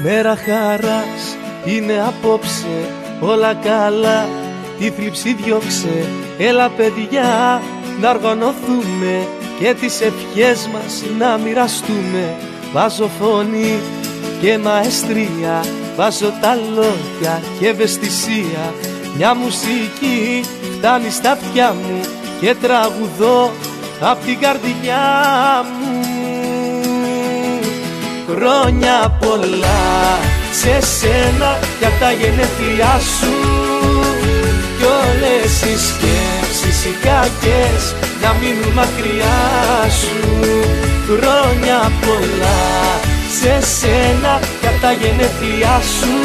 Μέρα χαράς είναι απόψε, όλα καλά, τη θλίψη διώξε. Έλα παιδιά να οργανωθούμε και τις ευχές μας να μοιραστούμε. Βάζω φωνή και μαεστρία, βάζω τα λόγια και ευαισθησία. Μια μουσική φτάνει στα αυτιά μου και τραγουδώ απ' την καρδιά μου. Χρόνια πολλά σε σένα για τα γενέθλιά σου, κι όλες οι σκέψεις οι κακές να μείνουν μακριά σου. Χρόνια πολλά σε σένα για τα γενέθλιά σου,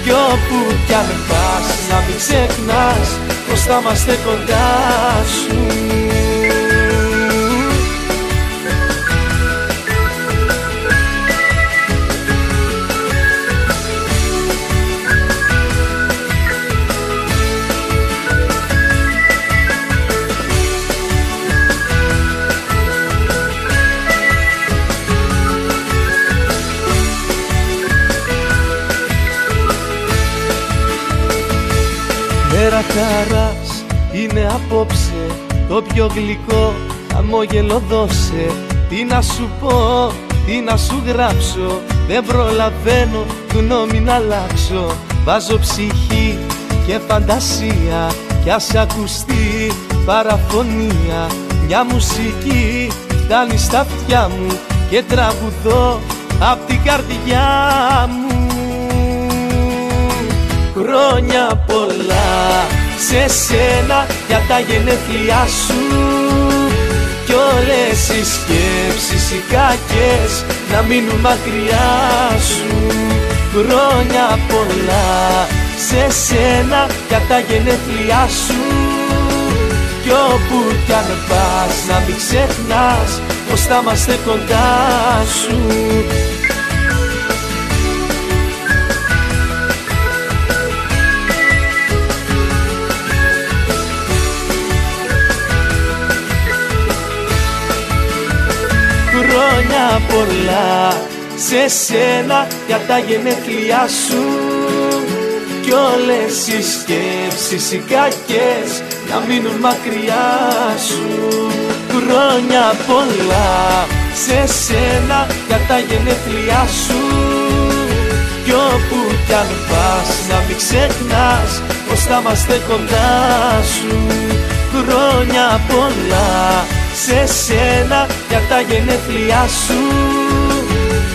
κι όπου κι αν πας να μην ξεχνάς πως θα είμαστε κοντά σου. Μέρα χαράς είναι απόψε, το πιο γλυκό χαμόγελο δώσε. Τι να σου πω, τι να σου γράψω, δεν προλαβαίνω του νόμι να αλλάξω. Βάζω ψυχή και φαντασία κι ας ακουστεί παραφωνία. Μια μουσική φτάνει στα αυτιά μου και τραγουδώ απ' την καρδιά μου. Χρόνια πολλά σε σένα για τα γενέθλιά σου, κι όλες οι σκέψεις οι κακές να μείνουν μακριά σου. Χρόνια πολλά σε σένα για τα γενέθλιά σου, κι όπου κι αν πας να μην ξεχνάς πως θα είμαστε κοντά σου. Χρόνια πολλά σε σένα για τα γενέθλιά σου, κι όλες οι σκέψεις οι κακές να μείνουν μακριά σου. Χρόνια πολλά σε σένα για τα γενέθλιά σου, κι όπου κι αν πας να μην ξεχνάς πως θα είμαστε κοντά σου. Χρόνια πολλά σε σένα για τα γενέθλιά σου,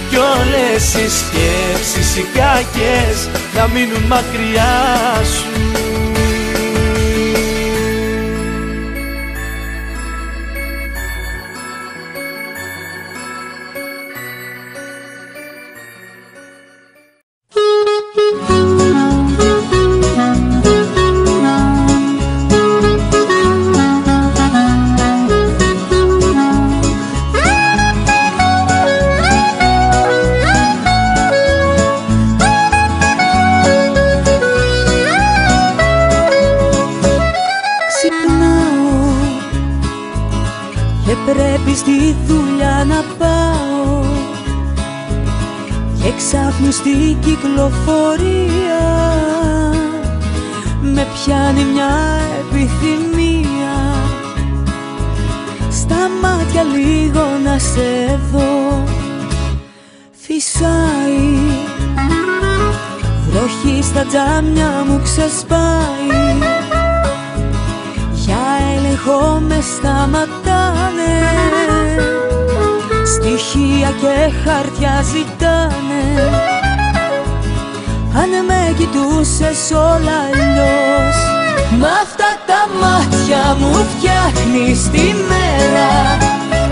κι όλες οι σκέψεις οι κακές να μείνουν μακριά σου. Στη δουλειά να πάω και ξάφνου στην κυκλοφορία με πιάνει μια επιθυμία στα μάτια λίγο να σε δω. Φυσάει βροχή στα τζάμια μου ξεσπάει, για έλεγχο με σταματάνε, στοιχεία και χαρτιά ζητάνε. Αν με κοιτούσες όλα αλλιώς, μ' αυτά τα μάτια μου φτιάχνεις τη μέρα.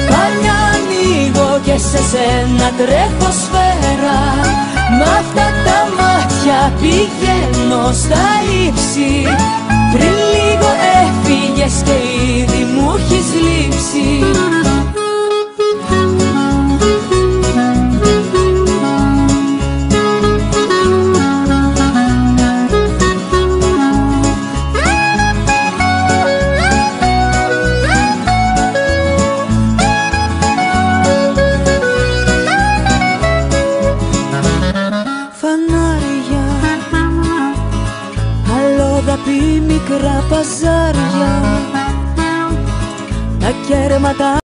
Παλιά ανοίγω και σε σένα τρέχω σφαίρα. Μ' αυτά τα μάτια πηγαίνω στα ύψη. Πριν λίγο έφυγες και ήδη μου έχεις λείψει. αγάπη μικρά παζάρια, τα κέρματα